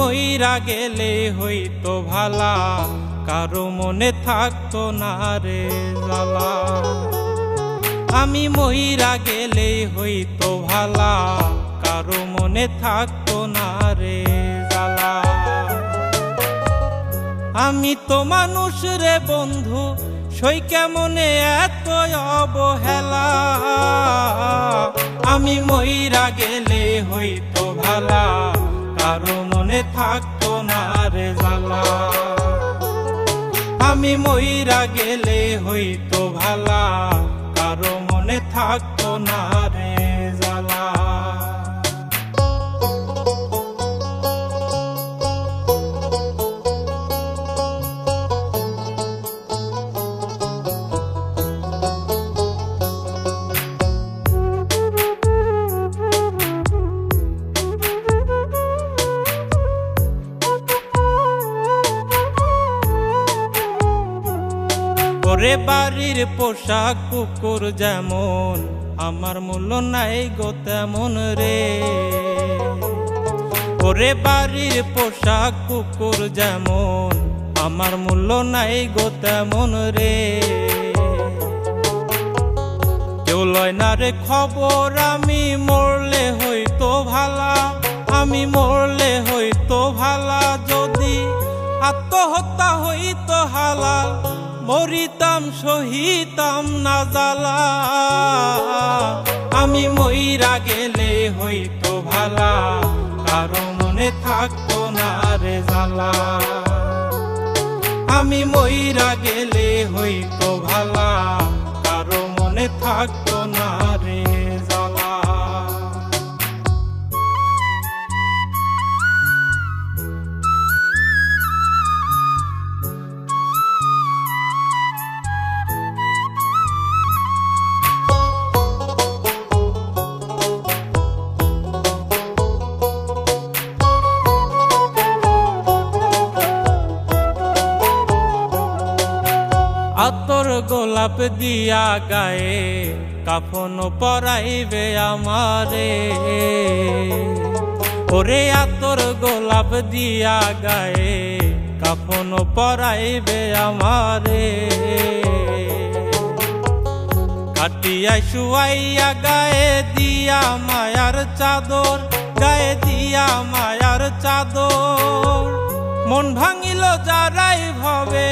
মইরা গেলে হইতো ভালা, কারো মনে থাকতো না রে জ্বালা। আমি মইরা গেলে হইতো ভালা, কারো মনে থাকতো না রে জ্বালা। আমি তো মানুষ রে বন্ধু, সই কেমনে এত অবহেলা। আমি মইরা গেলে হইতো ভালা, কারো মনে থাকতো না রে জ্বালা। আমি মইরা গেলে হইতো ভালা, কারো মনে থাকতো না রে জ্বালা। ওরে বাড়ির পোশাক কুকুর যেমন, আমার মূল্য নাই গো তেমন রে। ওরে বাড়ির পোশাক কুকুর যেমন, আমার মূল্য নাই গো তেমন রে। কেউ লয় না রে খবর, আমি মরলে হইতো ভালা। আমি মরলে হইতো ভালা, যদি আত্মহত্যা হইতো হালাল, মরিতাম সহিতাম না জ্বালা। আমি মইরা গেলে হইতো ভালা, কারো মনে থাকতো না রে জ্বালা। আমি মইরা গেলে হইতো ভালা, কারো মনে থাকতো না রে জ্বালা। আতর গোলাপ দিয়া গায়ে, কাফন পরাইবে আমারে। ওরে আতর গোলাপ দিয়া গায়ে, কাফন পরাইবে আমারে। কাটিয়া শুয়াইয়া গায়ে দিয়া মায়ার চাদর, গায়ে দিয়া মায়ার চাদর। মন ভাঙিল যারাই ভাবে,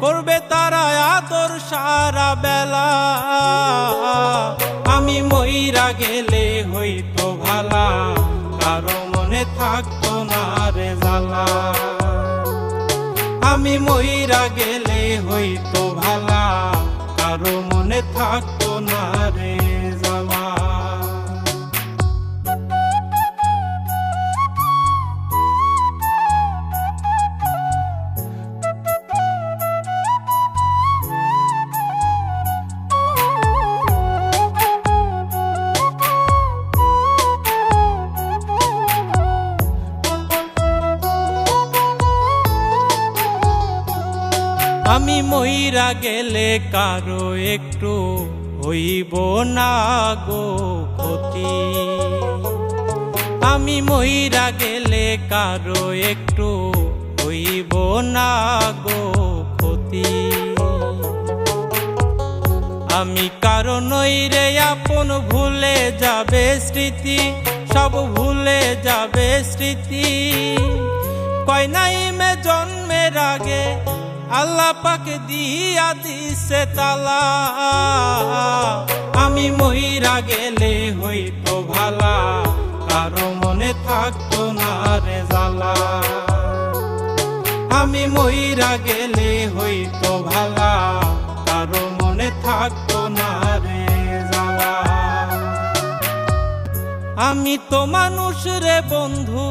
করবে তারা আদর সারা বেলা। আমি মইরা গেলে হইতো ভালা, কারো মনে থাকতো না রে জ্বালা। আমি মইরা গেলে হইতো ভালা, কারো মনে থাকতো না রে জ্বালা। আমি মইরা গেলে কারো একটু হইব না গো ক্ষতি। আমি মইরা গেলে কারো একটু হইব না গো ক্ষতি। আমি কারো নই রে আপন, ভুলে যাবে স্মৃতি, সব ভুলে যাবে স্মৃতি। কয় নাই মে জন্মের আগে, আল্লাহ পাক দিয়া দিছে তালা। আমি মইরা গেলে হইতো ভালা, কারো মনে থাকতো না রে জ্বালা। আমি মইরা গেলে হইতো ভালা, কারো মনে থাকতো না রে জ্বালা। আমি তো মানুষ রে বন্ধু,